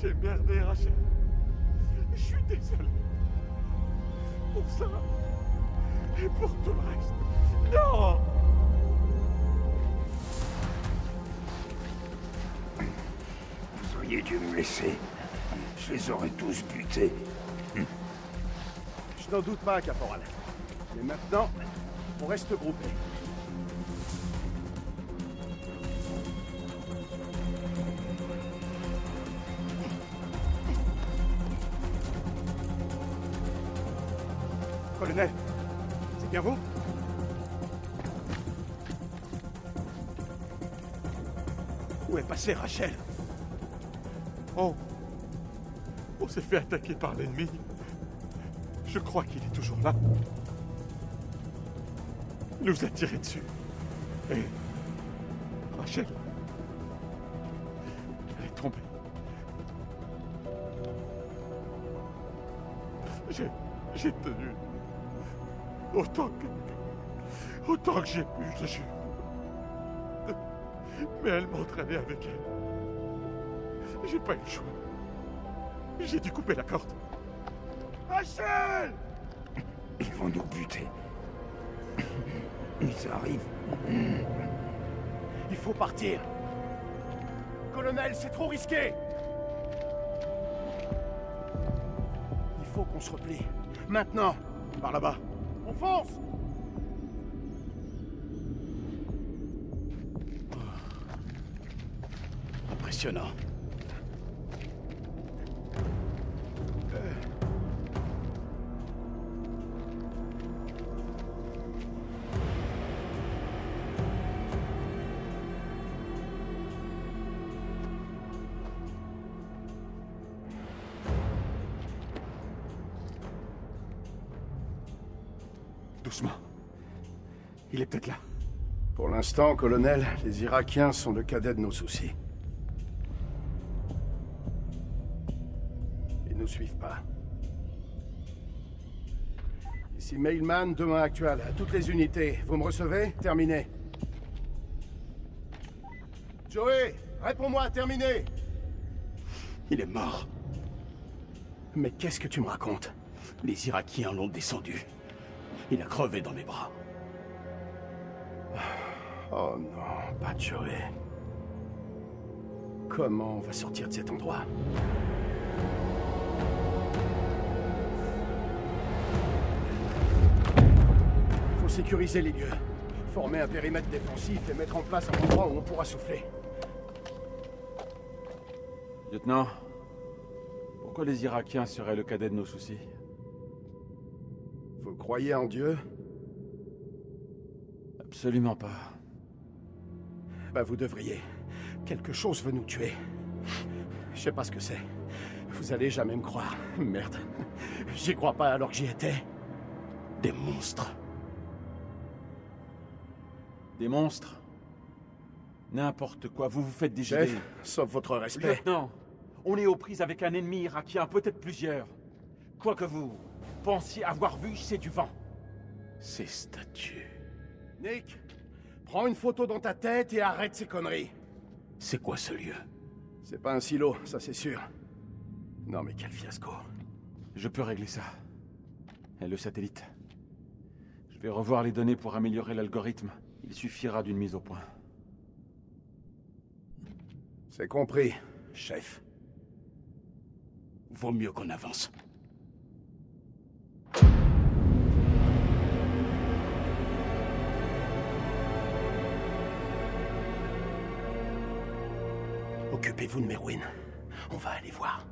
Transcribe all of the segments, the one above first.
J'ai merdé, Rachel. Je suis désolé. Pour ça. Et pour tout le reste. Non! Vous auriez dû me laisser. Je les aurais tous butés. Je n'en doute pas, caporal. Mais maintenant, on reste groupés. Colonel, c'est bien vous? Où est passée Rachel? On s'est fait attaquer par l'ennemi. Je crois qu'il est toujours là. Il nous a tiré dessus. Et Rachel, elle est tombée. J'ai tenu autant que j'ai pu, je te jure. Mais elle m'entraînait avec elle. J'ai pas eu le choix. J'ai dû couper la corde. Rachel! Ils vont nous buter. Ils arrivent. Il faut partir. Colonel, c'est trop risqué. Il faut qu'on se replie. Maintenant. Par là-bas. On fonce! Impressionnant. Doucement. Il est peut-être là. Pour l'instant, colonel, les Irakiens sont le cadet de nos soucis. Ils nous suivent pas. Ici Mailman, demain actuel. À toutes les unités. Vous me recevez? Terminé. Joey, réponds-moi, terminé. Il est mort. Mais qu'est-ce que tu me racontes? Les Irakiens l'ont descendu. Il a crevé dans mes bras. Oh non, pas Joey. Comment on va sortir de cet endroit? Faut sécuriser les lieux. Former un périmètre défensif et mettre en place un endroit où on pourra souffler. Lieutenant, pourquoi les Irakiens seraient le cadet de nos soucis? Vous croyez en Dieu? Absolument pas. Bah vous devriez. Quelque chose veut nous tuer. Je sais pas ce que c'est. Vous allez jamais me croire. Merde. J'y crois pas alors que j'y étais. Des monstres. Des monstres? N'importe quoi, vous vous faites des Chef, idées. sauf votre respect. Lieutenant, on est aux prises avec un ennemi irakien, peut-être plusieurs. Quoi que vous pensiez avoir vu, c'est du vent. Ces statues. Nick, prends une photo dans ta tête et arrête ces conneries. C'est quoi ce lieu? C'est pas un silo, ça c'est sûr. Non mais quel fiasco. Je peux régler ça. Et le satellite. Je vais revoir les données pour améliorer l'algorithme. Il suffira d'une mise au point. C'est compris, chef. Vaut mieux qu'on avance. Occupez-vous de Merwin. On va aller voir.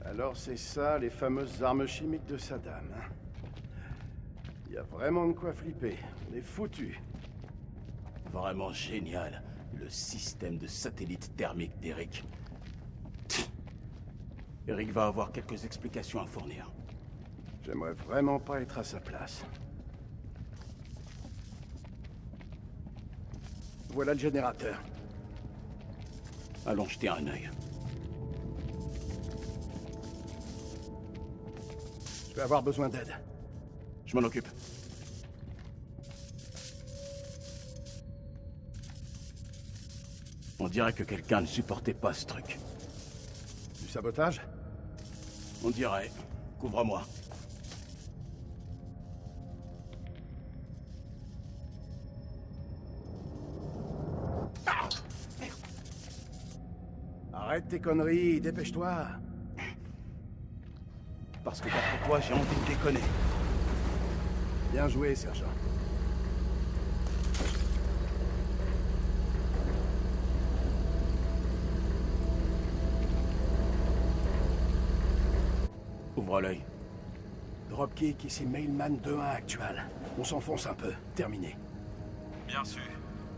Alors c'est ça, les fameuses armes chimiques de Saddam. Il y a vraiment de quoi flipper. On est foutus. Vraiment génial, le système de satellite thermique d'Eric. Eric va avoir quelques explications à fournir. J'aimerais vraiment pas être à sa place. Voilà le générateur. Allons jeter un œil. Je vais avoir besoin d'aide. Je m'en occupe. On dirait que quelqu'un ne supportait pas ce truc. Du sabotage? On dirait. Couvre-moi. Arrête tes conneries, dépêche-toi. Parce que d'après toi, j'ai envie de déconner. Bien joué, sergent. Ouvre l'œil. Dropkick, ici Mailman 2-1 actuel. On s'enfonce un peu. Terminé. Bien sûr.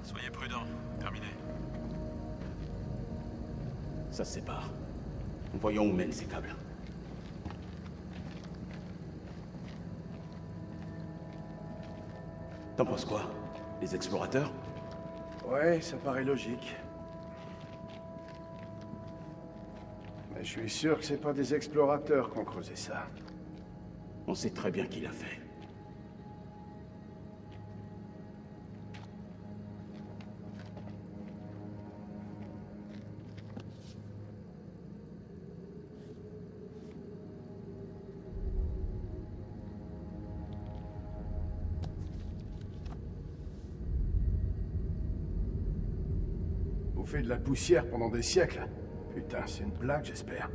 Soyez prudents. Terminé. Ça se sépare. Voyons où mènent ces câbles. T'en penses quoi? Les explorateurs? Ouais, ça paraît logique. Mais je suis sûr que c'est pas des explorateurs qui ont creusé ça. On sait très bien qui l'a fait. Vous faites de la poussière pendant des siècles. Putain, c'est une blague, j'espère.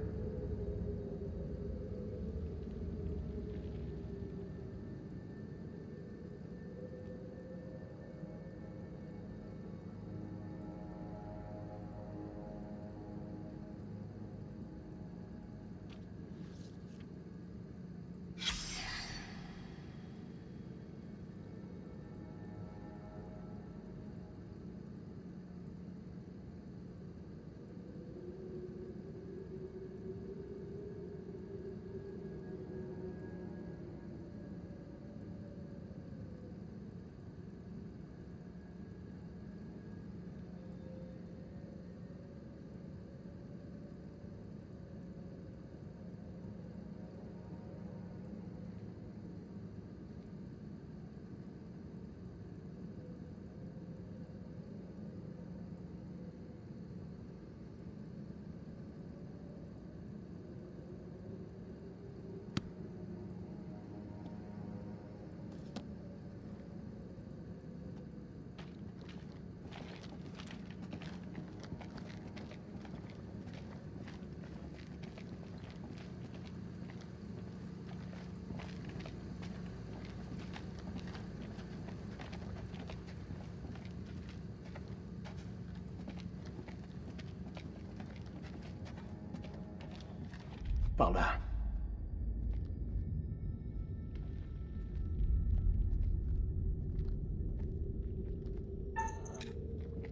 Par là.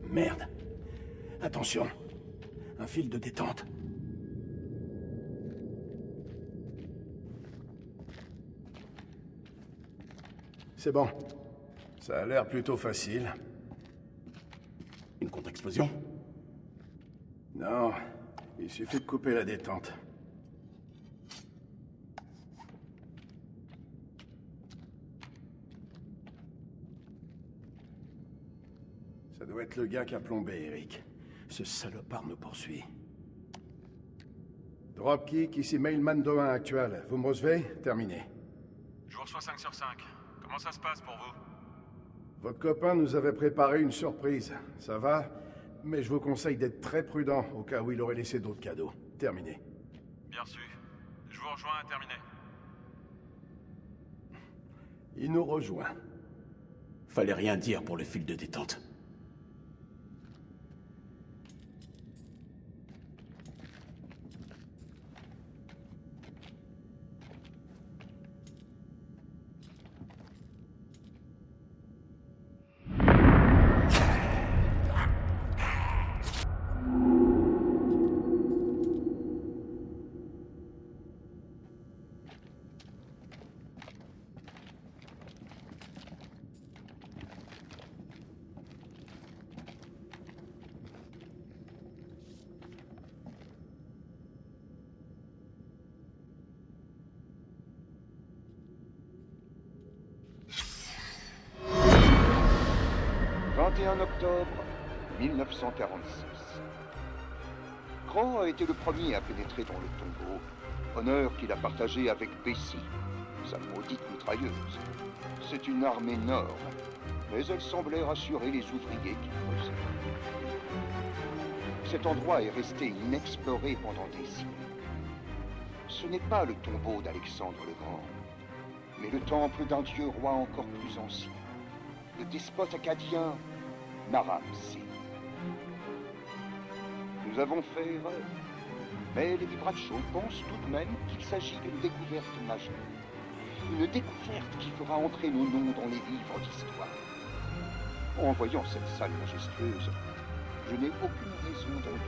Merde. Attention. Un fil de détente. C'est bon. Ça a l'air plutôt facile. Une contre-explosion? Non. Il suffit de couper la détente. Ça doit être le gars qui a plombé, Eric. Ce salopard me poursuit. Dropkick, ici Mailman 2-1 actuel. Vous me recevez? Terminé. Je vous reçois 5 sur 5. Comment ça se passe pour vous? Votre copain nous avait préparé une surprise. Ça va? Mais je vous conseille d'être très prudent au cas où il aurait laissé d'autres cadeaux. Terminé. Bien sûr. Je vous rejoins, terminé. Il nous rejoint. Fallait rien dire pour le fil de détente. 21 octobre 1946. Crowe a été le premier à pénétrer dans le tombeau, honneur qu'il a partagé avec Bessie, sa maudite mitrailleuse. C'est une arme énorme, mais elle semblait rassurer les ouvriers qui creusaient. Cet endroit est resté inexploré pendant des siècles. Ce n'est pas le tombeau d'Alexandre le Grand, mais le temple d'un dieu roi encore plus ancien, le despote acadien Naram-Sé. Nous avons fait erreur, mais les Bradshaw pensent tout de même qu'il s'agit d'une découverte majeure. Une découverte qui fera entrer nos noms dans les livres d'histoire. En voyant cette salle majestueuse, je n'ai aucune raison d'en douter.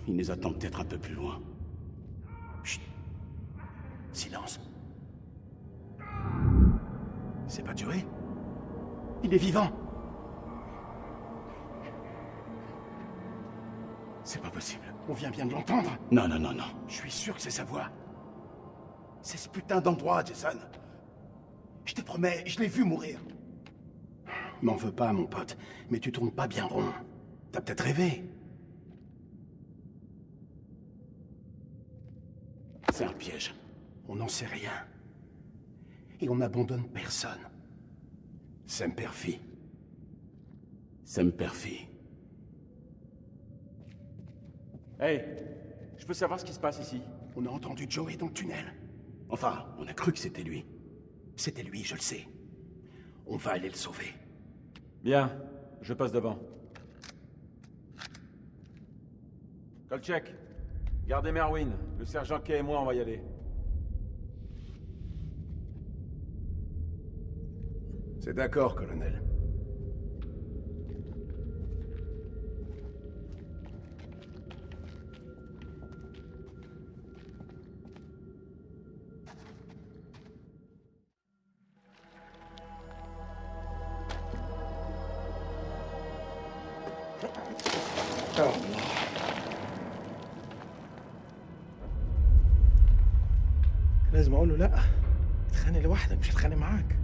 Il nous attend peut-être un peu plus loin. Chut. Silence. C'est pas Joey? Il est vivant. C'est pas possible. On vient bien de l'entendre. Non, non, non, non. Je suis sûr que c'est sa voix. C'est ce putain d'endroit, Jason. Je te promets, je l'ai vu mourir. M'en veux pas, mon pote, mais tu tournes pas bien rond. T'as peut-être rêvé. C'est un piège. On n'en sait rien. Et on n'abandonne personne. Semperfi. Semperfi. Hey, je peux savoir ce qui se passe ici? On a entendu Joey dans le tunnel. Enfin, on a cru que c'était lui. C'était lui, je le sais. On va aller le sauver. Bien, je passe devant. Kolchak, gardez Merwin. Le sergent Kay et moi, on va y aller. C'est d'accord, colonel. لازم اقول له لا تتخانق لوحدك مش هتخانق معاك.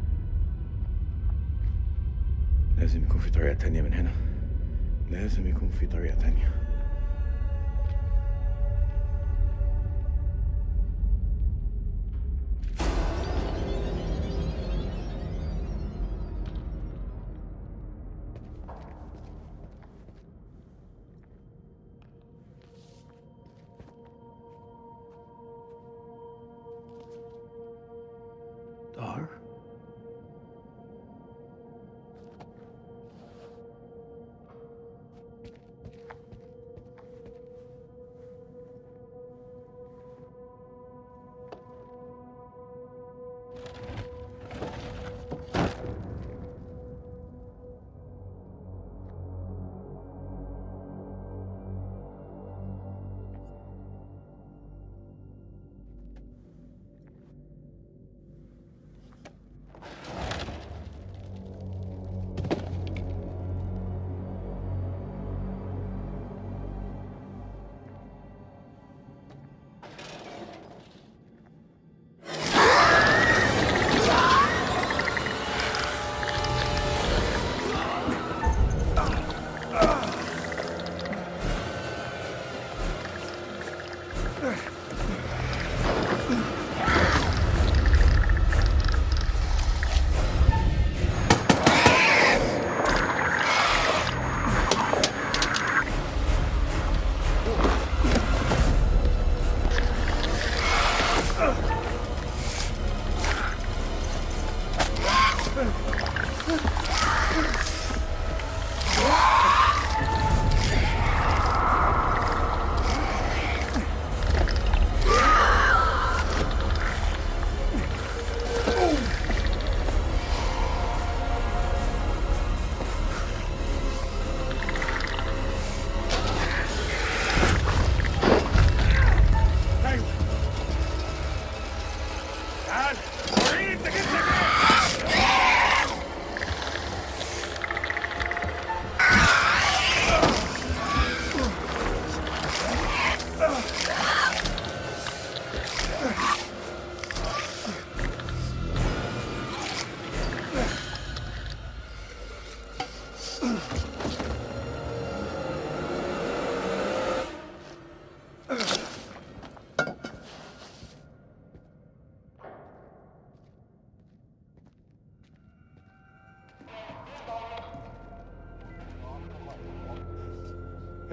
لازم يكون في طريقة تانية من هنا. لازم يكون في طريقة تانية. دار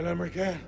الأمريكان.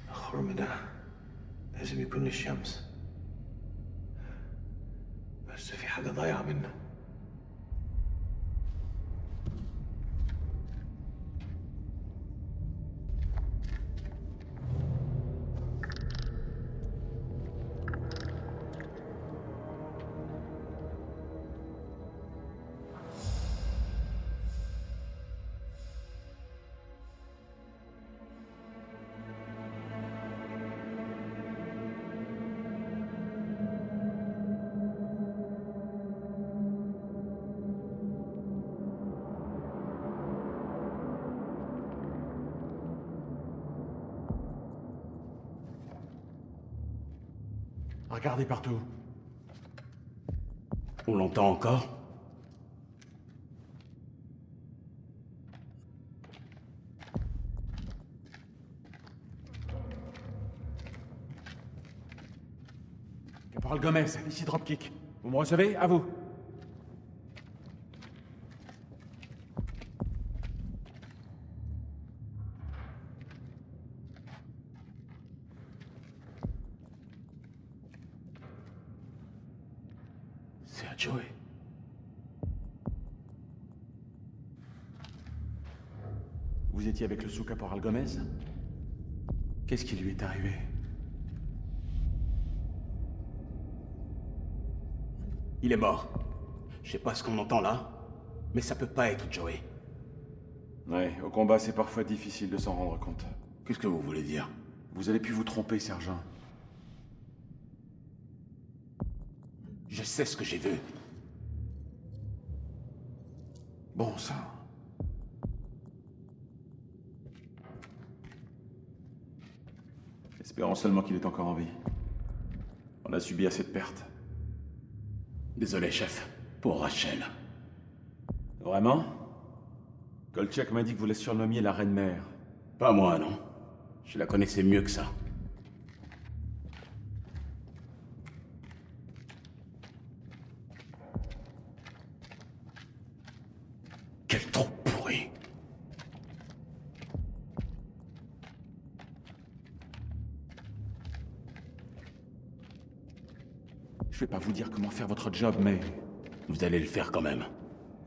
الخرم ده لازم يكون للشمس، بس في حاجة ضايعة منه. Regardez partout. On l'entend encore? Caporal Gomez, ici Dropkick. Vous me recevez? À vous. C'est à Joey. Vous étiez avec le sous-caporal Gomez? Qu'est-ce qui lui est arrivé? Il est mort. Je sais pas ce qu'on entend là, mais ça peut pas être Joey. Ouais, au combat, c'est parfois difficile de s'en rendre compte. Qu'est-ce que vous voulez dire? Vous avez pu vous tromper, sergent. Je sais ce que j'ai vu. Bon sang. Espérons seulement qu'il est encore en vie. On a subi assez de pertes. Désolé, chef. Pour Rachel. Vraiment? Kolchak m'a dit que vous la surnommiez la Reine-Mère. Pas moi, non. Je la connaissais mieux que ça. Quel trou pourri. Je vais pas vous dire comment faire votre job, mais... Vous allez le faire quand même.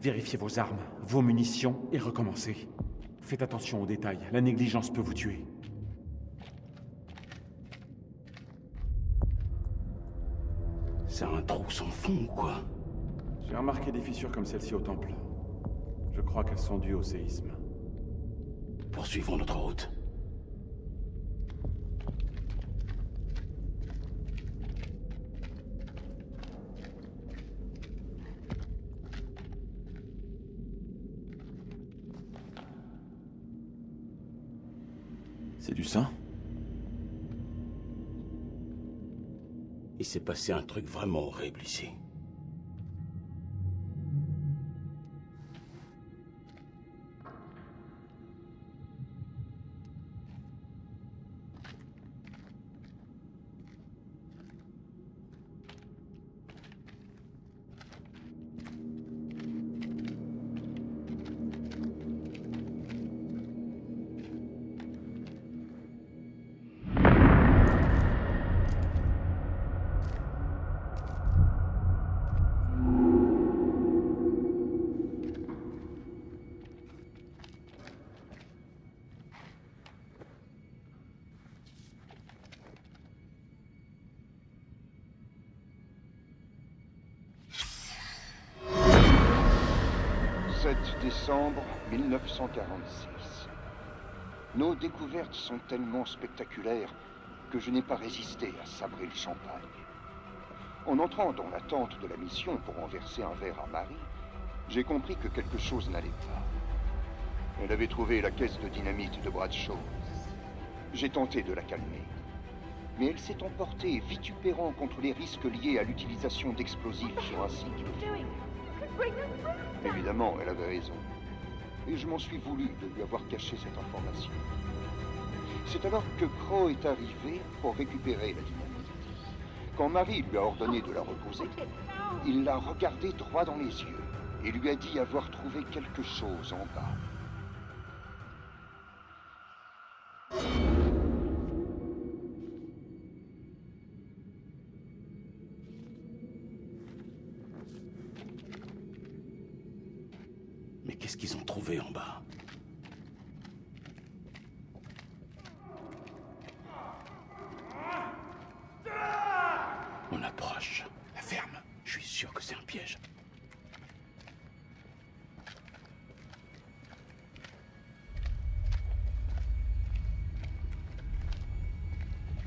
Vérifiez vos armes, vos munitions et recommencez. Faites attention aux détails, la négligence peut vous tuer. C'est un trou sans fond ou quoi? J'ai remarqué des fissures comme celle-ci au temple. Je crois qu'elles sont dues au séisme. Poursuivons notre route. C'est du sang? Il s'est passé un truc vraiment horrible ici. « 7 décembre 1946. Nos découvertes sont tellement spectaculaires que je n'ai pas résisté à sabrer le champagne. En entrant dans la tente de la mission pour en verser un verre à Marie, j'ai compris que quelque chose n'allait pas. Elle avait trouvé la caisse de dynamite de Bradshaw. J'ai tenté de la calmer. Mais elle s'est emportée, vitupérant contre les risques liés à l'utilisation d'explosifs sur un site de feu. Évidemment, elle avait raison. Et je m'en suis voulu de lui avoir caché cette information. C'est alors que Crow est arrivé pour récupérer la dynamite. Quand Marie lui a ordonné de la reposer, il l'a regardée droit dans les yeux et lui a dit avoir trouvé quelque chose en bas. Mais qu'est-ce qu'ils ont trouvé en bas? On approche. La ferme. Je suis sûr que c'est un piège.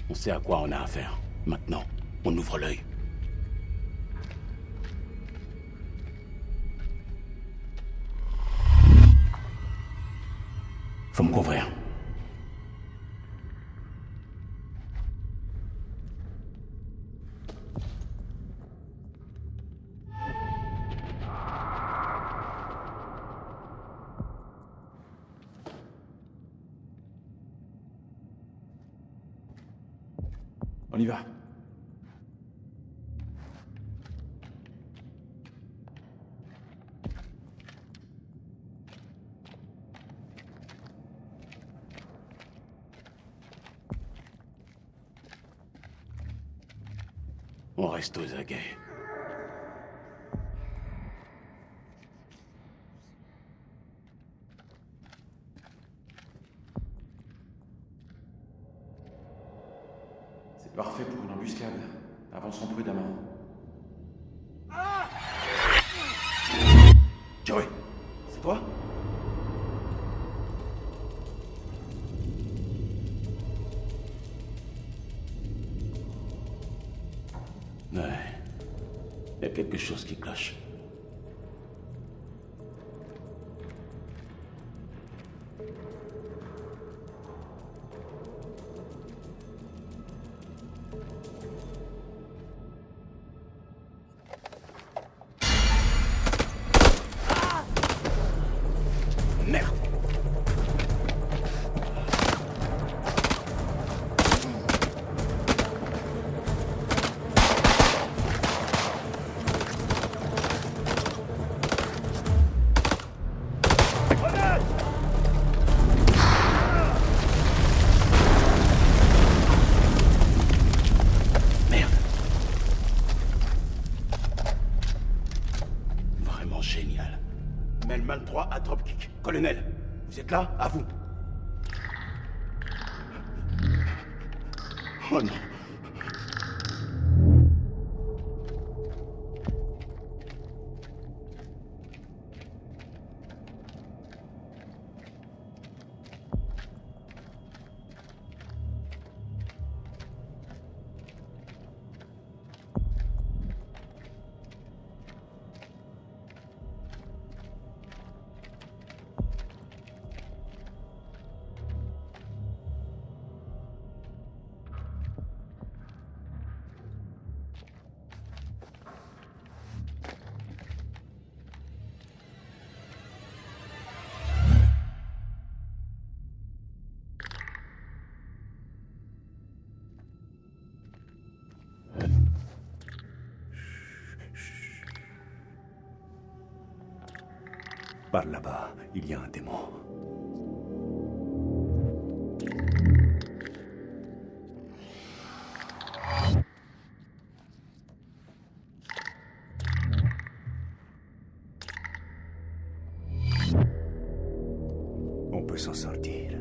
On sait à quoi on a affaire. Maintenant, on ouvre l'œil. Faut me couvrir. On y va. On reste aux aguets. C'est parfait pour une embuscade. Avançons prudemment. Joey, c'est toi? Ouais. Il y a quelque chose qui cloche. Merde! Merde! Vraiment génial. Melman 3 à Dropkick. Colonel, vous êtes là? À vous. Oh non. Par là-bas, il y a un démon. On peut s'en sortir,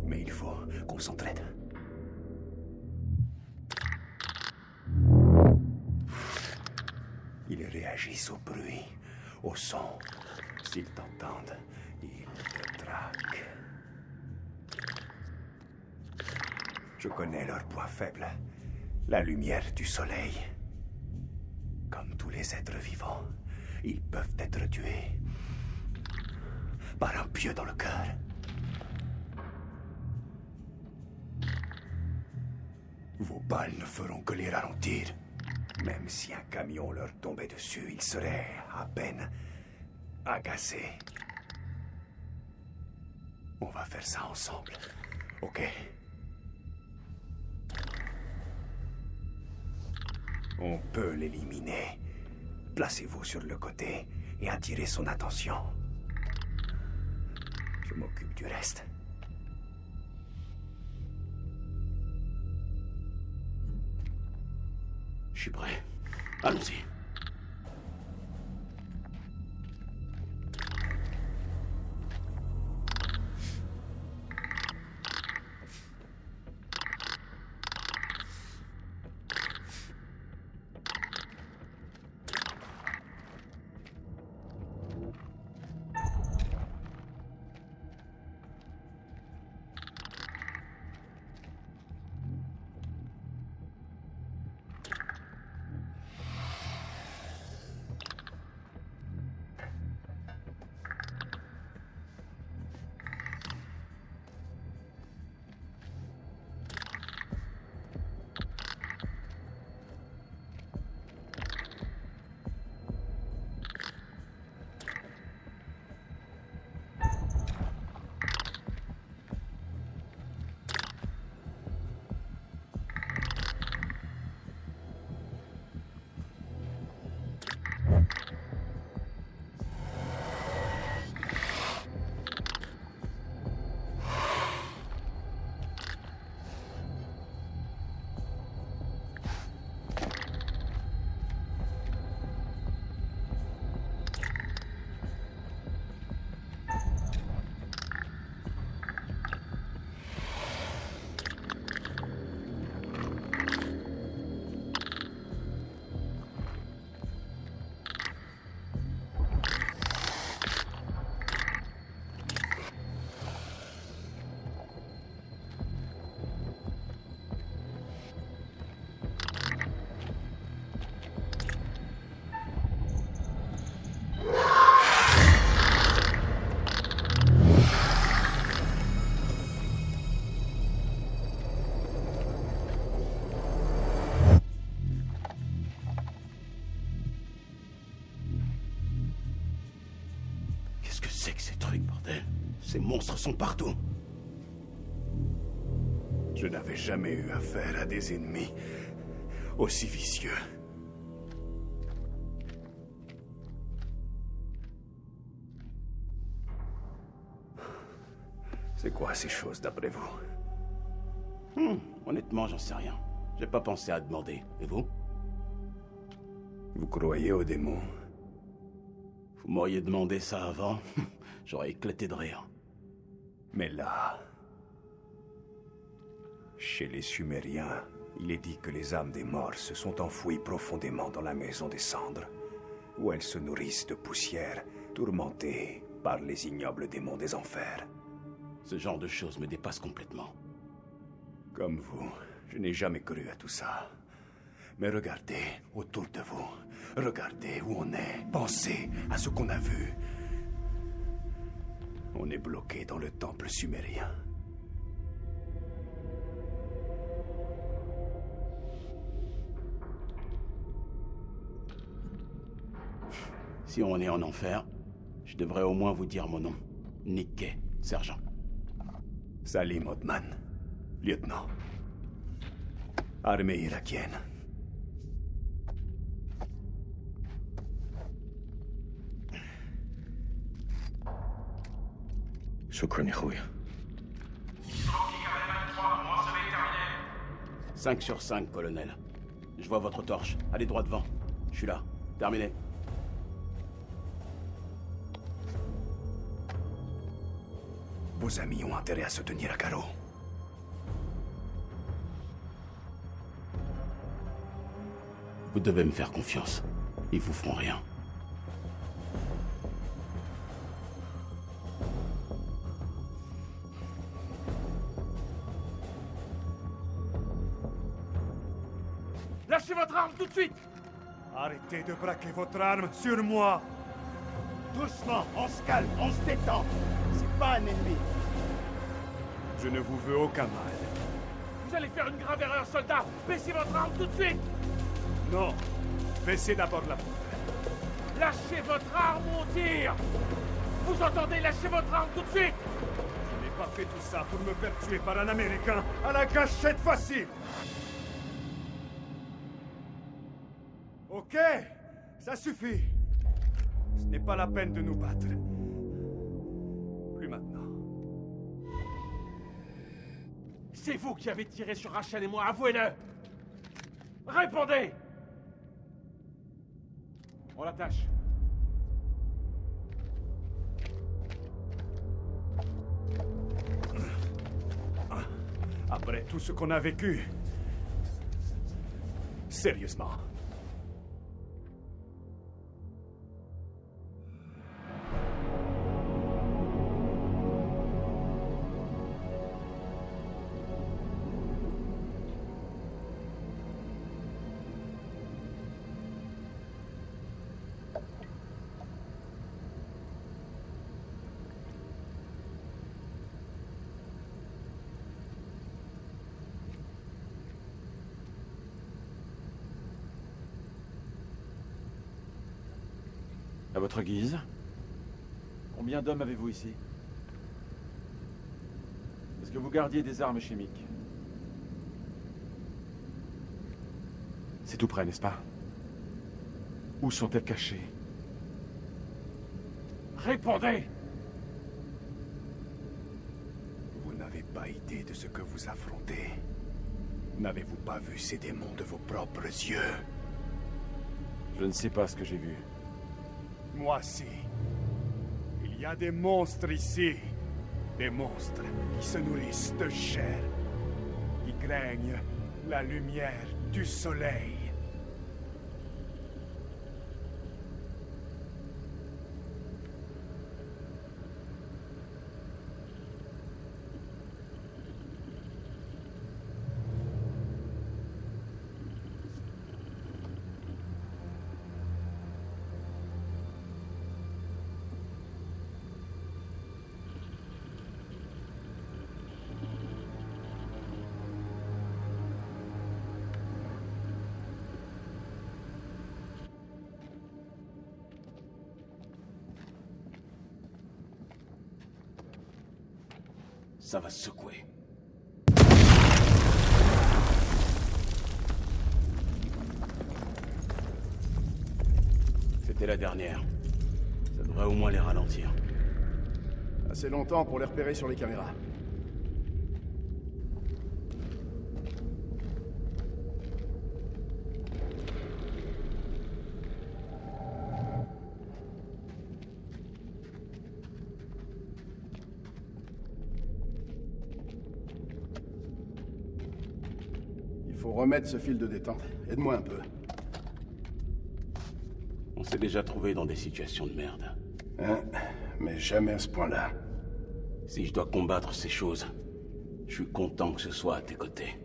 mais il faut qu'on s'entraide. Ils réagissent au bruit, au son. S'ils t'entendent, ils te traquent. Je connais leur point faible, la lumière du soleil. Comme tous les êtres vivants, ils peuvent être tués par un pieu dans le cœur. Vos balles ne feront que les ralentir. Même si un camion leur tombait dessus, ils seraient à peine agacés. On va faire ça ensemble, ok? On peut l'éliminer. Placez-vous sur le côté et attirez son attention. Je m'occupe du reste. Je suis prêt. Allons-y. Qu'est-ce que c'est que ces trucs, bordel? Ces monstres sont partout. Je n'avais jamais eu affaire à des ennemis aussi vicieux. C'est quoi ces choses d'après vous? Honnêtement, j'en sais rien. J'ai pas pensé à demander. Et vous? Vous croyez aux démons? Vous m'auriez demandé ça avant, j'aurais éclaté de rire. Mais là, chez les Sumériens, il est dit que les âmes des morts se sont enfouies profondément dans la maison des cendres, où elles se nourrissent de poussière, tourmentées par les ignobles démons des enfers. Ce genre de choses me dépasse complètement. Comme vous, je n'ai jamais cru à tout ça. Mais regardez autour de vous. Regardez où on est. Pensez à ce qu'on a vu. On est bloqué dans le temple sumérien. Si on est en enfer, je devrais au moins vous dire mon nom. Nick Kay, sergent. Salim Othman, lieutenant. Armée irakienne. شكرا يا اخويا. 5 sur 5, colonel. Je vois votre torche. Allez droit devant. Je suis là. Terminé. Vos amis ont intérêt à se tenir à carreau. Vous devez me faire confiance. Ils vous feront rien. Lâchez votre arme tout de suite! Arrêtez de braquer votre arme sur moi! Doucement, on se calme, on se détend. C'est pas un ennemi. Je ne vous veux aucun mal. Vous allez faire une grave erreur, soldat! Baissez votre arme tout de suite! Non. Baissez d'abord la poutre. Lâchez votre arme ou on tire! Vous entendez? Lâchez votre arme tout de suite! Je n'ai pas fait tout ça pour me faire tuer par un Américain à la gâchette facile! Ok, ça suffit. Ce n'est pas la peine de nous battre. Plus maintenant. C'est vous qui avez tiré sur Rachel et moi, avouez-le! Répondez! On l'attache. Après tout ce qu'on a vécu... Sérieusement. À votre guise. Combien d'hommes avez-vous ici? Est-ce que vous gardiez des armes chimiques? C'est tout près, n'est-ce pas? Où sont-elles cachées? Répondez! Vous n'avez pas idée de ce que vous affrontez. N'avez-vous pas vu ces démons de vos propres yeux? Je ne sais pas ce que j'ai vu. Moi si. Il y a des monstres ici. Des monstres qui se nourrissent de chair. Qui craignent la lumière du soleil. Ça va se secouer. C'était la dernière. Ça devrait au moins les ralentir. Assez longtemps pour les repérer sur les caméras. Il faut remettre ce fil de détente. Aide-moi un peu. On s'est déjà trouvé dans des situations de merde. Hein? Mais jamais à ce point-là. Si je dois combattre ces choses, je suis content que ce soit à tes côtés.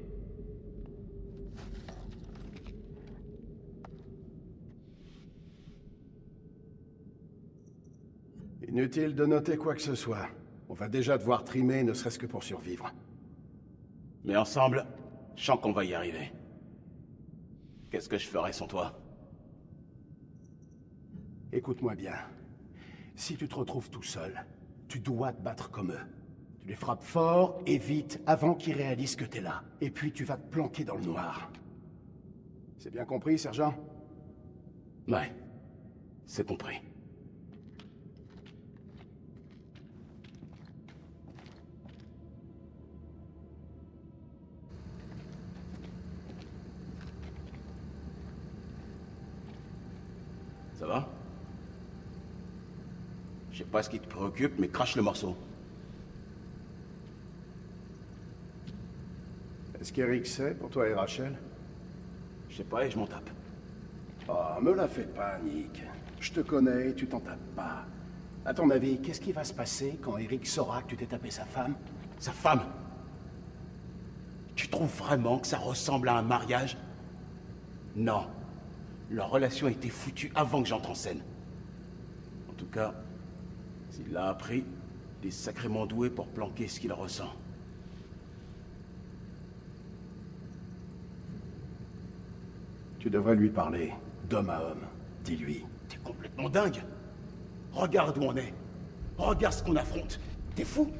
Inutile de noter quoi que ce soit. On va déjà devoir trimer, ne serait-ce que pour survivre. Mais ensemble, je sens qu'on va y arriver. Qu'est-ce que je ferais sans toi? Écoute-moi bien. Si tu te retrouves tout seul, tu dois te battre comme eux. Tu les frappes fort et vite avant qu'ils réalisent que t'es là. Et puis tu vas te planquer dans le noir. C'est bien compris, sergent? Ouais, c'est compris. Ça va? Je sais pas ce qui te préoccupe, mais crache le morceau. Est-ce qu'Eric sait pour toi et Rachel? Je sais pas et je m'en tape. Oh, me la fais pas, Nick. Je te connais, tu t'en tapes pas. À ton avis, qu'est-ce qui va se passer quand Eric saura que tu t'es tapé sa femme? Sa femme? Tu trouves vraiment que ça ressemble à un mariage? Non. Leur relation a été foutue avant que j'entre en scène. En tout cas, s'il l'a appris, il est sacrément doué pour planquer ce qu'il ressent. Tu devrais lui parler, d'homme à homme. Dis-lui. T'es complètement dingue. Regarde où on est. Regarde ce qu'on affronte. T'es fou?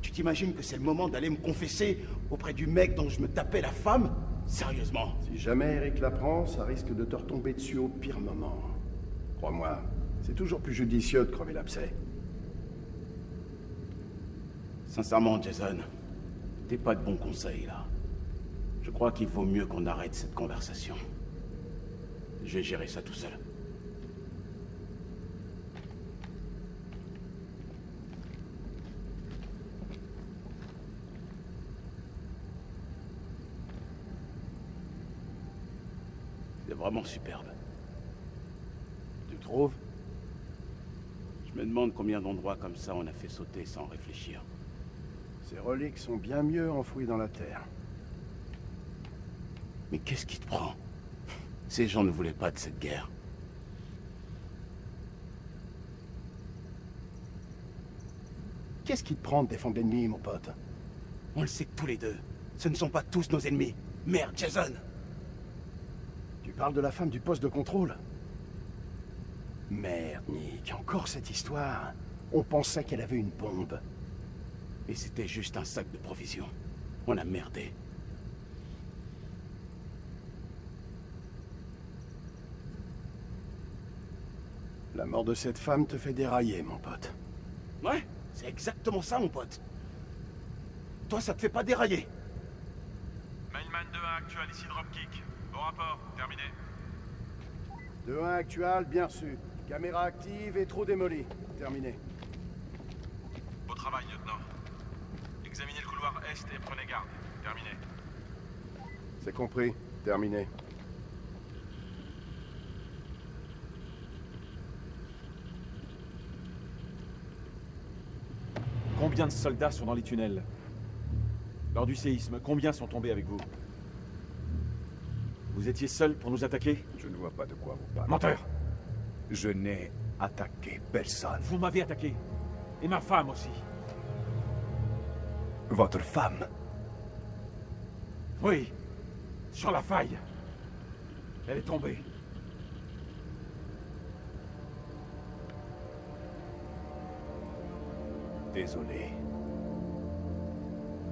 Tu t'imagines que c'est le moment d'aller me confesser auprès du mec dont je me tapais la femme? Sérieusement? Si jamais Eric l'apprend, ça risque de te retomber dessus au pire moment. Crois-moi, c'est toujours plus judicieux de crever l'abcès. Sincèrement, Jason, t'es pas de bons conseils, là. Je crois qu'il vaut mieux qu'on arrête cette conversation. Je vais gérer ça tout seul. C'est vraiment superbe. Tu trouves? Je me demande combien d'endroits comme ça on a fait sauter sans réfléchir. Ces reliques sont bien mieux enfouies dans la terre. Mais qu'est-ce qui te prend? Ces gens ne voulaient pas de cette guerre. Qu'est-ce qui te prend de défendre l'ennemi, mon pote? On le sait tous les deux. Ce ne sont pas tous nos ennemis. Merde, Jason! Tu parles de la femme du poste de contrôle? Merde, Nick, encore cette histoire. On pensait qu'elle avait une bombe. Et c'était juste un sac de provisions. On a merdé. La mort de cette femme te fait dérailler, mon pote. Ouais, c'est exactement ça, mon pote. Toi, ça te fait pas dérailler. Mailman 2-1 actuel, ici Dropkick. Au rapport, terminé. 2-1 actual, bien reçu. Caméra active et trou démoli. Terminé. Beau travail, lieutenant. Examinez le couloir est et prenez garde. Terminé. C'est compris. Terminé. Combien de soldats sont dans les tunnels? Lors du séisme, combien sont tombés avec vous? Vous étiez seul pour nous attaquer? Je ne vois pas de quoi vous parlez. Menteur! Je n'ai attaqué personne. Vous m'avez attaqué. Et ma femme aussi. Votre femme? Oui. Sur la faille. Elle est tombée. Désolé.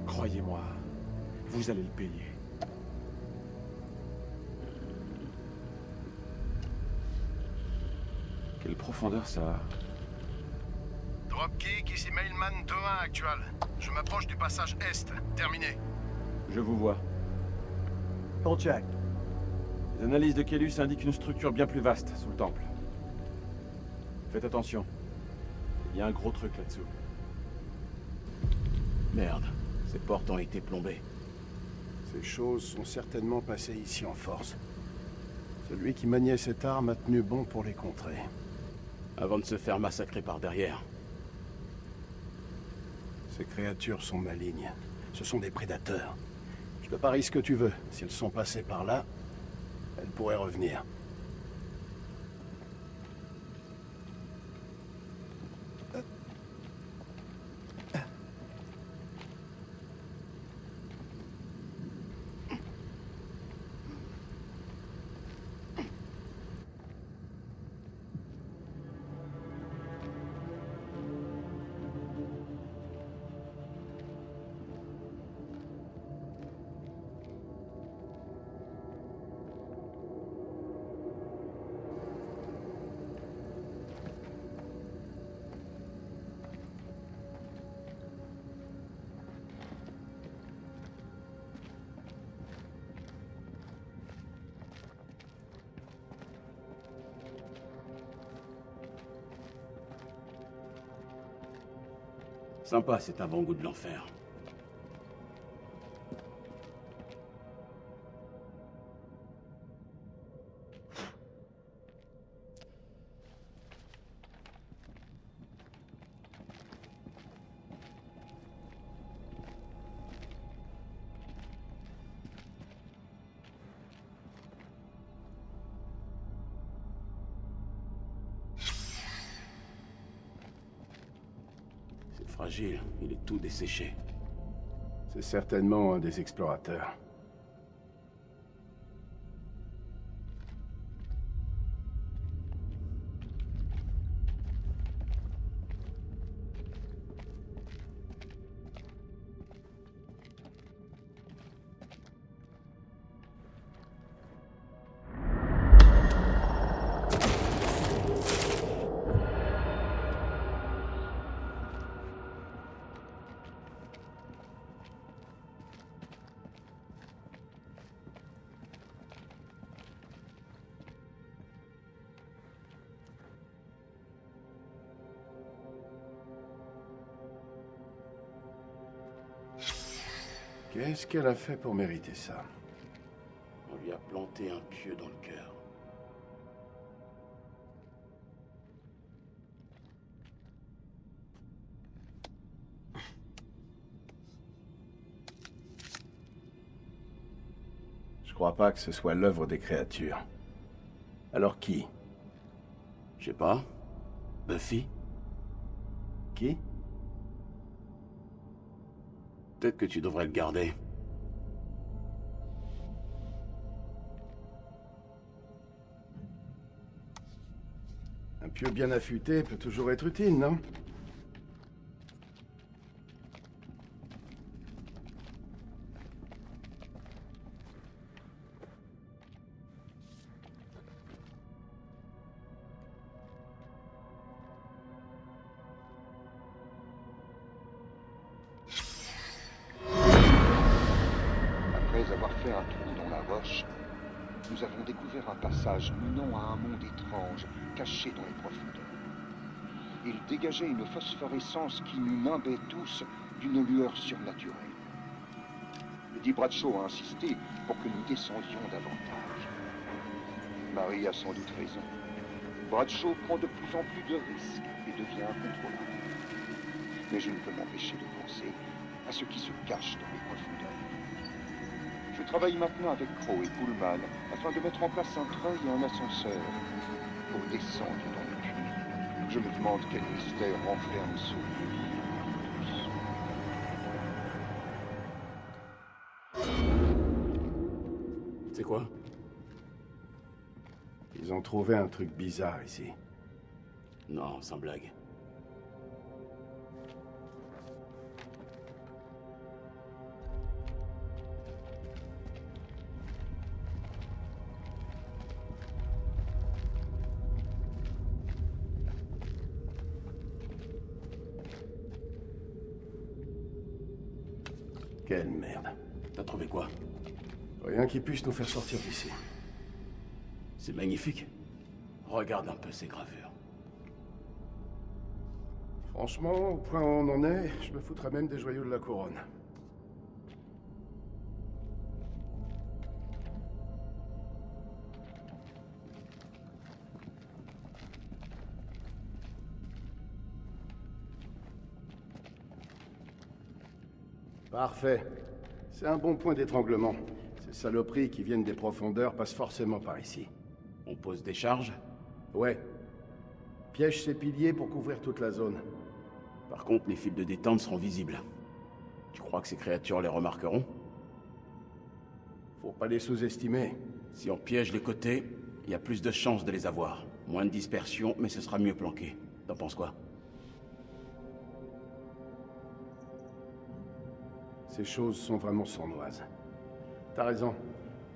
Croyez-moi, vous allez le payer. Quelle profondeur ça a? Dropkick, ici Mailman 2-1 actual. Je m'approche du passage Est. Terminé. Je vous vois. Check. Les analyses de Kellus indiquent une structure bien plus vaste sous le temple. Faites attention. Il y a un gros truc là-dessous. Merde, ces portes ont été plombées. Ces choses sont certainement passées ici en force. Celui qui maniait cette arme a tenu bon pour les contrer. Avant de se faire massacrer par derrière. Ces créatures sont malignes. Ce sont des prédateurs. Je te parie ce que tu veux. Si elles sont passées par là, elles pourraient revenir. Sympa, c'est un bon goût de l'enfer. C'est fragile, il est tout desséché. C'est certainement un des explorateurs. Qu'est-ce qu'elle a fait pour mériter ça? On lui a planté un pieu dans le cœur. Je crois pas que ce soit l'œuvre des créatures. Alors qui? Je sais pas. Buffy? Qui? Peut-être que tu devrais le garder. Un pieu bien affûté peut toujours être utile, non? Après avoir fait un trou dans la roche, nous avons découvert un passage menant à un monde étrange, caché dans les profondeurs. Il dégageait une phosphorescence qui nous nimbait tous d'une lueur surnaturelle. Lady Bradshaw a insisté pour que nous descendions davantage. Marie a sans doute raison. Bradshaw prend de plus en plus de risques et devient incontrôlable. Mais je ne peux m'empêcher de penser à ce qui se cache dans les profondeurs. Je travaille maintenant avec Crow et Pullman afin de mettre en place un train et un ascenseur pour descendre dans le puits. Je me demande quel mystère renferme ce lieu. C'est quoi? Ils ont trouvé un truc bizarre ici. Non, sans blague. Quelle merde. T'as trouvé quoi? Rien qui puisse nous faire sortir d'ici. C'est magnifique. Regarde un peu ces gravures. Franchement, au point où on en est, je me foutrais même des joyaux de la couronne. Parfait. C'est un bon point d'étranglement. Ces saloperies qui viennent des profondeurs passent forcément par ici. On pose des charges? Ouais. Piège ces piliers pour couvrir toute la zone. Par contre, les fils de détente seront visibles. Tu crois que ces créatures les remarqueront? Faut pas les sous-estimer. Si on piège les côtés, il y a plus de chances de les avoir. Moins de dispersion, mais ce sera mieux planqué. T'en penses quoi? Ces choses sont vraiment sournoises. T'as raison.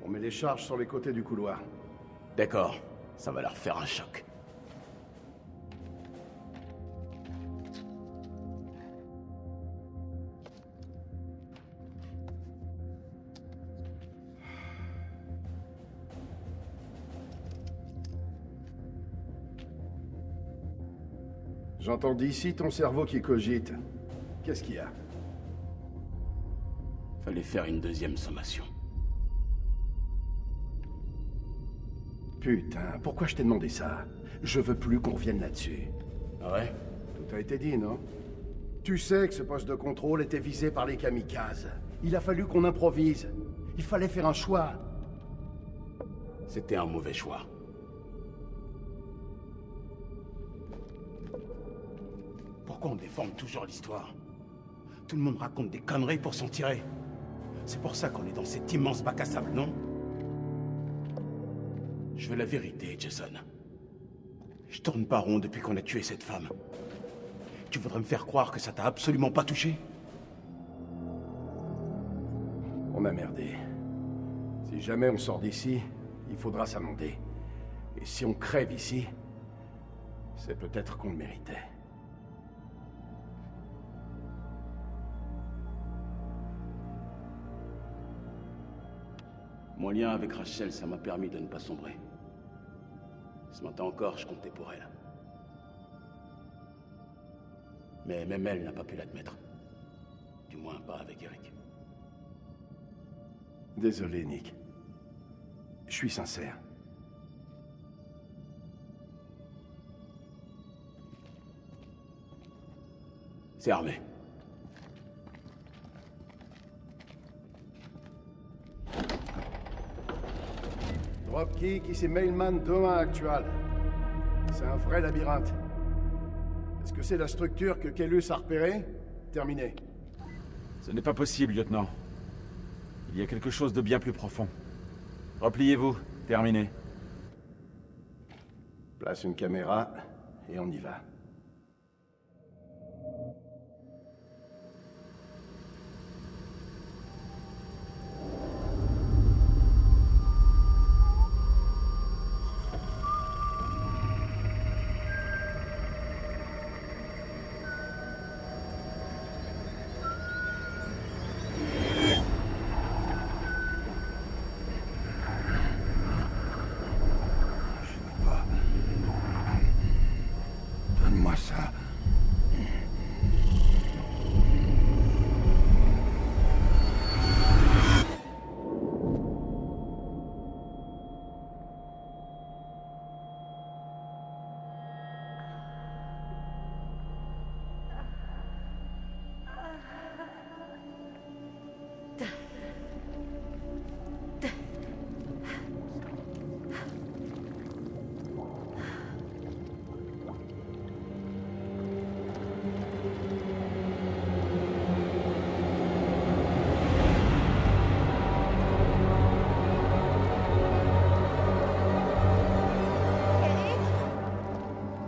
On met les charges sur les côtés du couloir. D'accord. Ça va leur faire un choc. J'entends d'ici ton cerveau qui cogite. Qu'est-ce qu'il y a? Fallait faire une deuxième sommation. Putain, pourquoi je t'ai demandé ça? Je veux plus qu'on revienne là-dessus. Ah ouais? Tout a été dit, non? Tu sais que ce poste de contrôle était visé par les kamikazes. Il a fallu qu'on improvise. Il fallait faire un choix. C'était un mauvais choix. Pourquoi on déforme toujours l'histoire? Tout le monde raconte des conneries pour s'en tirer. C'est pour ça qu'on est dans cet immense bac à sable, non? Je veux la vérité, Jason. Je tourne pas rond depuis qu'on a tué cette femme. Tu voudrais me faire croire que ça t'a absolument pas touché? On a merdé. Si jamais on sort d'ici, il faudra s'amender. Et si on crève ici, c'est peut-être qu'on le méritait. Mon lien avec Rachel, ça m'a permis de ne pas sombrer. Ce matin encore, je comptais pour elle. Mais même elle n'a pas pu l'admettre. Du moins pas avec Eric. Désolé, Nick. Je suis sincère. C'est armé. Dropkick, ici Mailman 2-1 actual. C'est un vrai labyrinthe. Est-ce que c'est la structure que Kellus a repérée? Terminé. Ce n'est pas possible, lieutenant. Il y a quelque chose de bien plus profond. Repliez-vous. Terminé. Place une caméra et on y va. Donne-moi ça.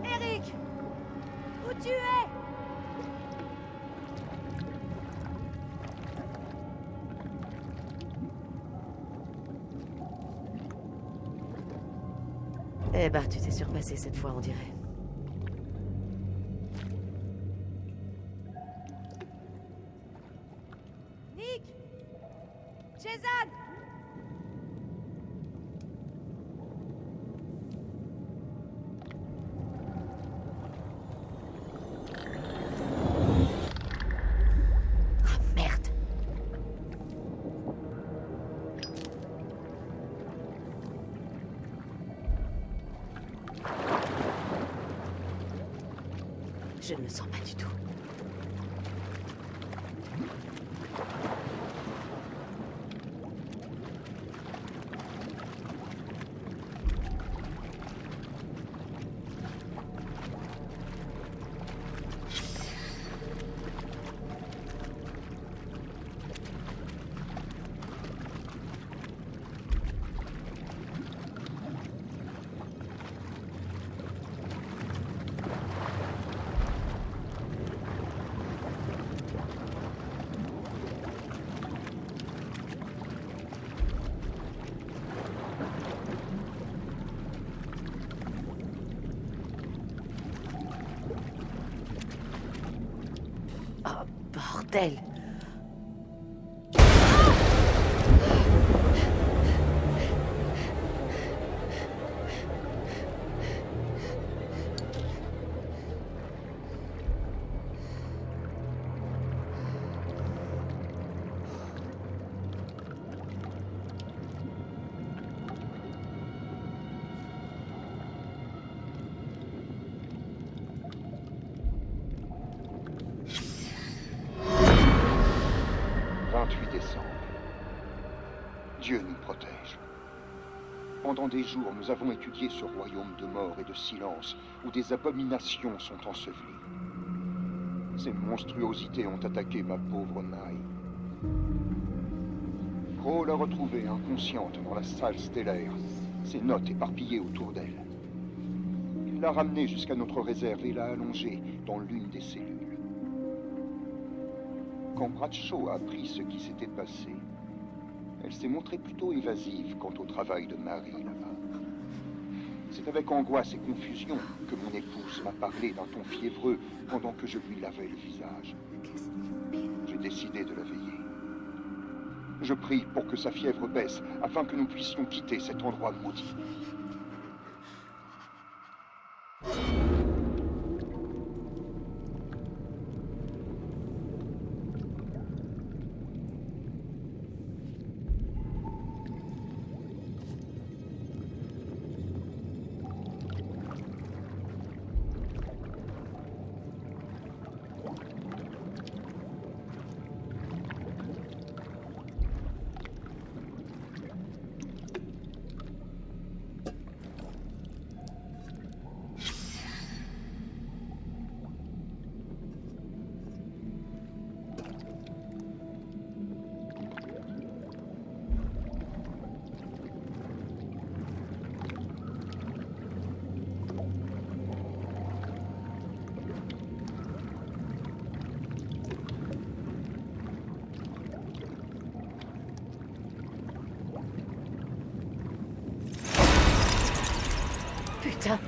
Eric, où tu es? Eh bah, tu t'es surpassé cette fois, on dirait. Nick! Jason! Ah, merde! Je ne me sens pas du tout. Oh, bordel! Dieu nous protège. Pendant des jours, nous avons étudié ce royaume de mort et de silence, où des abominations sont ensevelies. Ces monstruosités ont attaqué ma pauvre Mai. Crow l'a retrouvée inconsciente dans la salle stellaire, ses notes éparpillées autour d'elle. Il l'a ramenée jusqu'à notre réserve et l'a allongée dans l'une des cellules. Quand Bradshaw a appris ce qui s'était passé, elle s'est montrée plutôt évasive quant au travail de Marie là-bas. C'est avec angoisse et confusion que mon épouse m'a parlé d'un ton fiévreux pendant que je lui lavais le visage. J'ai décidé de la veiller. Je prie pour que sa fièvre baisse afin que nous puissions quitter cet endroit maudit. Putain.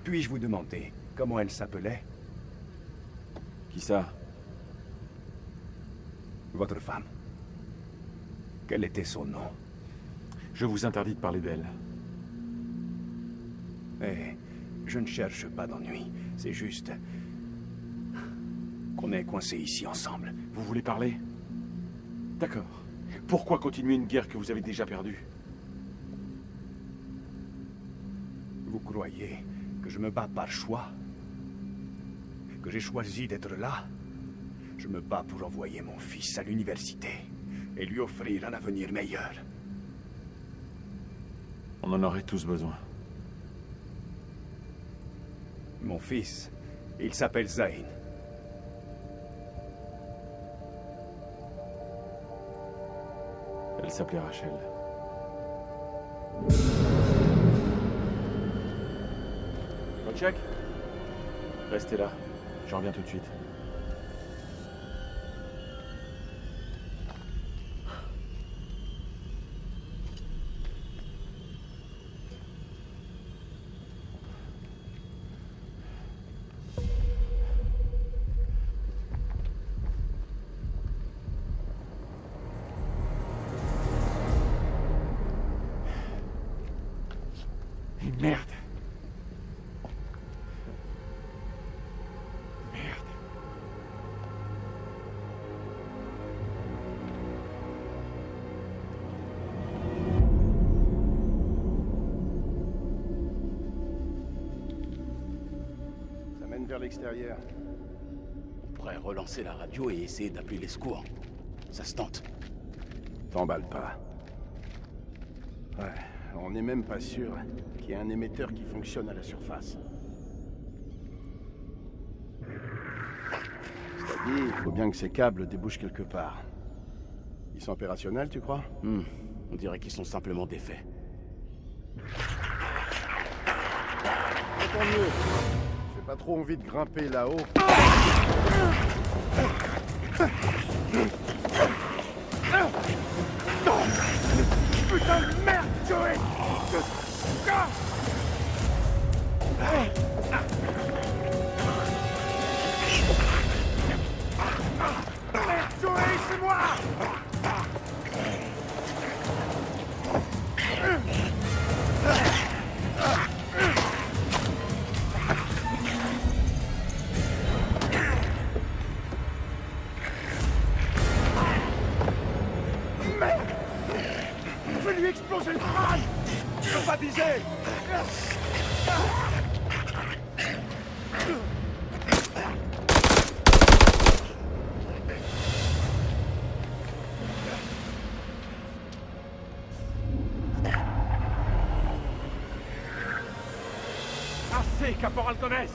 Puis-je vous demander comment elle s'appelait? Qui ça? Votre femme. Quel était son nom? Je vous interdis de parler d'elle. Eh, je ne cherche pas d'ennui. C'est juste... qu'on est coincés ici ensemble. Vous voulez parler? D'accord. Pourquoi continuer une guerre que vous avez déjà perdue? Vous croyez que je me bats par choix? Que j'ai choisi d'être là? Je me bats pour envoyer mon fils à l'université et lui offrir un avenir meilleur. On en aurait tous besoin. Mon fils, il s'appelle Zayn. Elle s'appelait Rachel. Wojciech? Restez là. Je reviens tout de suite. Merde. Merde. Ça mène vers l'extérieur. On pourrait relancer la radio et essayer d'appeler les secours. Ça se tente. T'emballe pas. Ouais, on n'est même pas sûr qu'il y ait un émetteur qui fonctionne à la surface. C'est-à-dire, il faut bien que ces câbles débouchent quelque part. Ils sont opérationnels, tu crois? On dirait qu'ils sont simplement défaits. Tant mieux. J'ai pas trop envie de grimper là-haut. Putain de merde, Joey! Merde, Joey, c'est moi! Je vais lui exploser le crâne! On va viser! Assez, Caporal Gomez!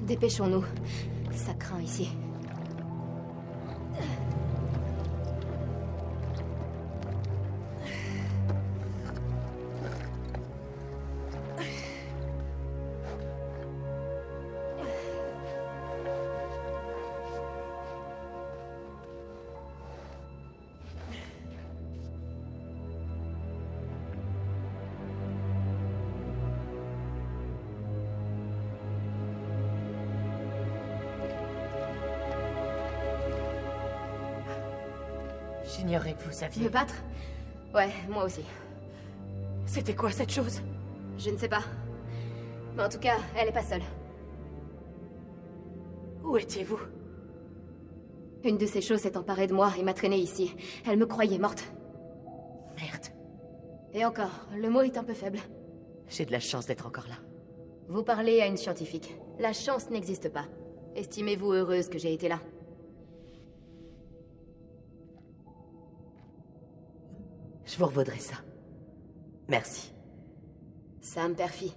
Dépêchons-nous. Ça craint ici. J'ignorais que vous saviez. Me battre? Ouais, moi aussi. C'était quoi cette chose? Je ne sais pas. Mais en tout cas, elle est pas seule. Où étiez-vous? Une de ces choses s'est emparée de moi et m'a traînée ici. Elle me croyait morte. Merde. Et encore, le mot est un peu faible. J'ai de la chance d'être encore là. Vous parlez à une scientifique. La chance n'existe pas. Estimez-vous heureuse que j'ai été là? Je vous revaudrai ça. Merci. Sam Perfy.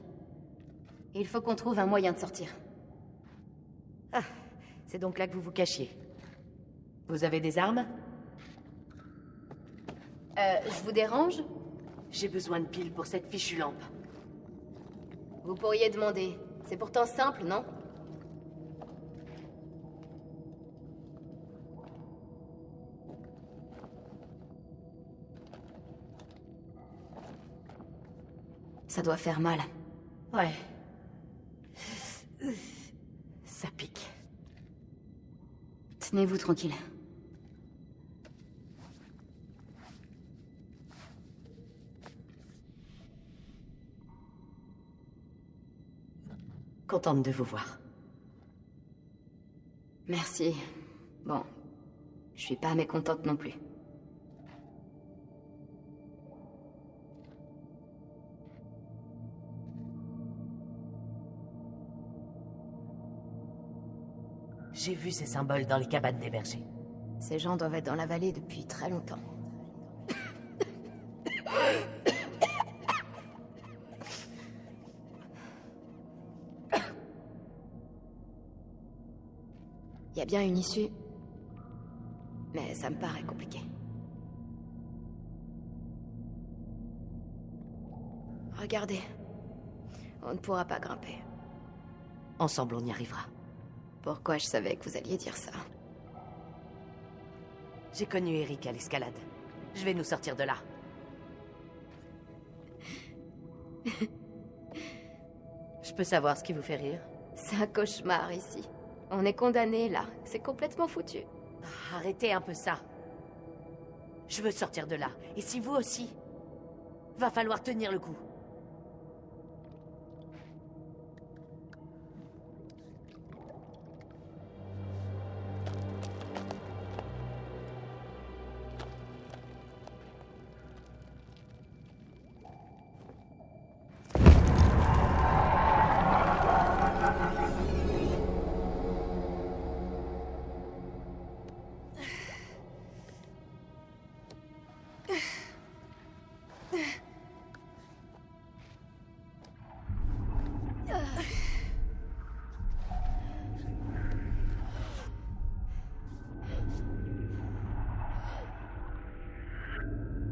Il faut qu'on trouve un moyen de sortir. Ah, c'est donc là que vous vous cachiez. Vous avez des armes? Je vous dérange? J'ai besoin de piles pour cette fichue lampe. Vous pourriez demander. C'est pourtant simple, non? Ça doit faire mal. Ouais. Ça pique. Tenez-vous tranquille. Contente de vous voir. Merci. Bon, je suis pas mécontente non plus. J'ai vu ces symboles dans les cabanes des bergers. Ces gens doivent être dans la vallée depuis très longtemps. Il y a bien une issue, mais ça me paraît compliqué. Regardez, on ne pourra pas grimper. Ensemble, on y arrivera. Pourquoi je savais que vous alliez dire ça? J'ai connu Eric à l'escalade. Je vais nous sortir de là. Je peux savoir ce qui vous fait rire? C'est un cauchemar ici. On est condamnés là. C'est complètement foutu. Arrêtez un peu ça. Je veux sortir de là. Et si vous aussi, va falloir tenir le coup.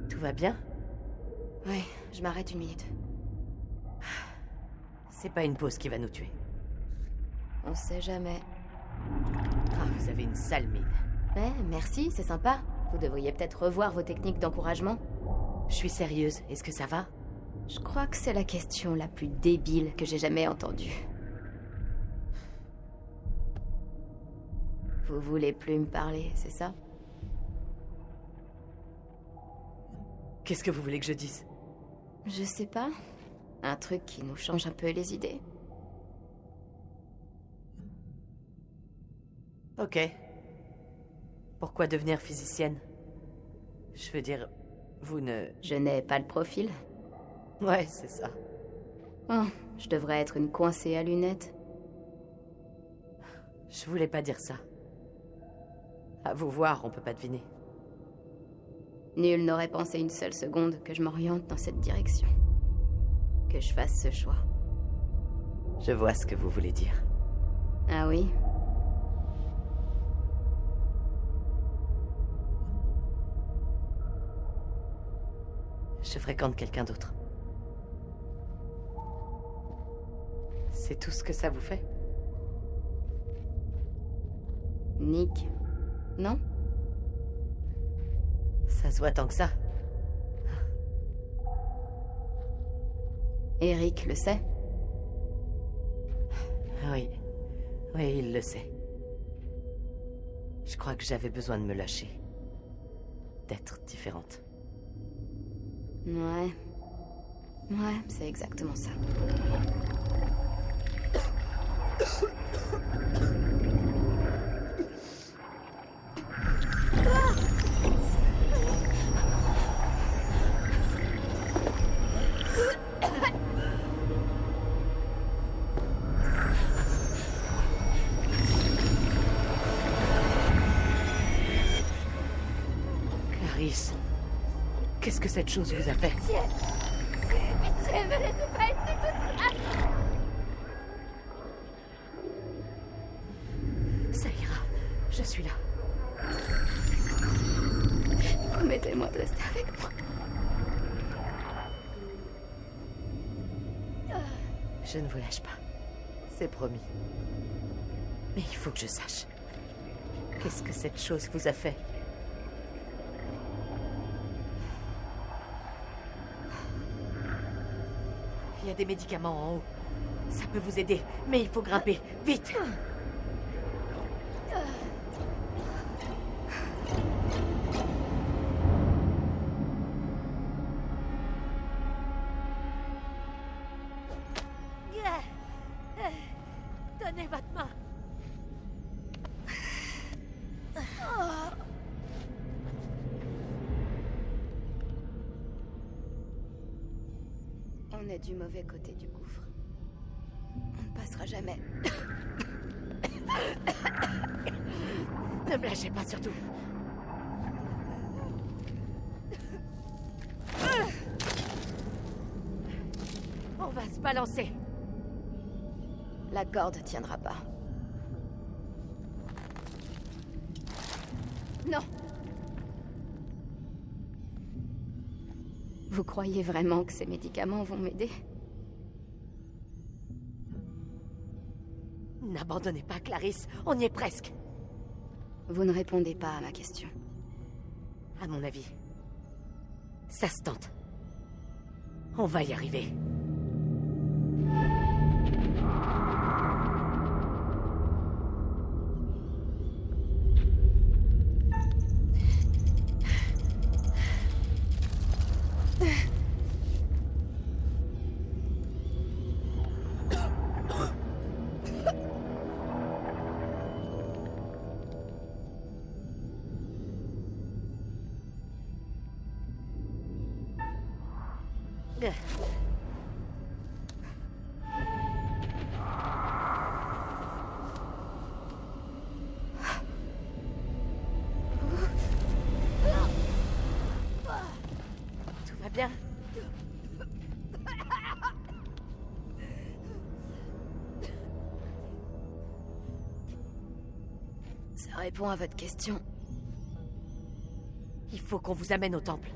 Tout va bien? Ouais, je m'arrête une minute. C'est pas une pause qui va nous tuer. On sait jamais. Ah, vous avez une sale mine. Ouais, merci, c'est sympa. Vous devriez peut-être revoir vos techniques d'encouragement. Je suis sérieuse, est-ce que ça va? Je crois que c'est la question la plus débile que j'ai jamais entendue. Vous voulez plus me parler, c'est ça? Qu'est-ce que vous voulez que je dise? Je sais pas. Un truc qui nous change un peu les idées. Ok. Pourquoi devenir physicienne? Je veux dire, vous ne... Je n'ai pas le profil. Ouais, c'est ça. Oh, je devrais être une coincée à lunettes. Je voulais pas dire ça. À vous voir, on peut pas deviner. Nul n'aurait pensé une seule seconde que je m'oriente dans cette direction. Que je fasse ce choix. Je vois ce que vous voulez dire. Ah oui? Je fréquente quelqu'un d'autre. C'est tout ce que ça vous fait? Nick, non? Ça se voit tant que ça. Eric le sait? Oui. Oui, il le sait. Je crois que j'avais besoin de me lâcher. D'être différente. Ouais. Ouais, c'est exactement ça. Clarisse, qu'est-ce que cette chose vous a fait? Pitié, me laissez pas être toute seule. Ça ira, je suis là. Promettez-moi de rester avec moi. Je ne vous lâche pas. C'est promis. Mais il faut que je sache. Qu'est-ce que cette chose vous a fait? Il y a des médicaments en haut. Ça peut vous aider, mais il faut grimper. Vite! Donnez votre main. On est du mauvais côté du gouffre. On ne passera jamais. Ne me lâchez pas, surtout. On va se balancer. La corde tiendra pas. Non. Vous croyez vraiment que ces médicaments vont m'aider? N'abandonnez pas, Clarisse. On y est presque. Vous ne répondez pas à ma question. À mon avis, ça se tente. On va y arriver. Tout va bien? Ça répond à votre question. Il faut qu'on vous amène au temple.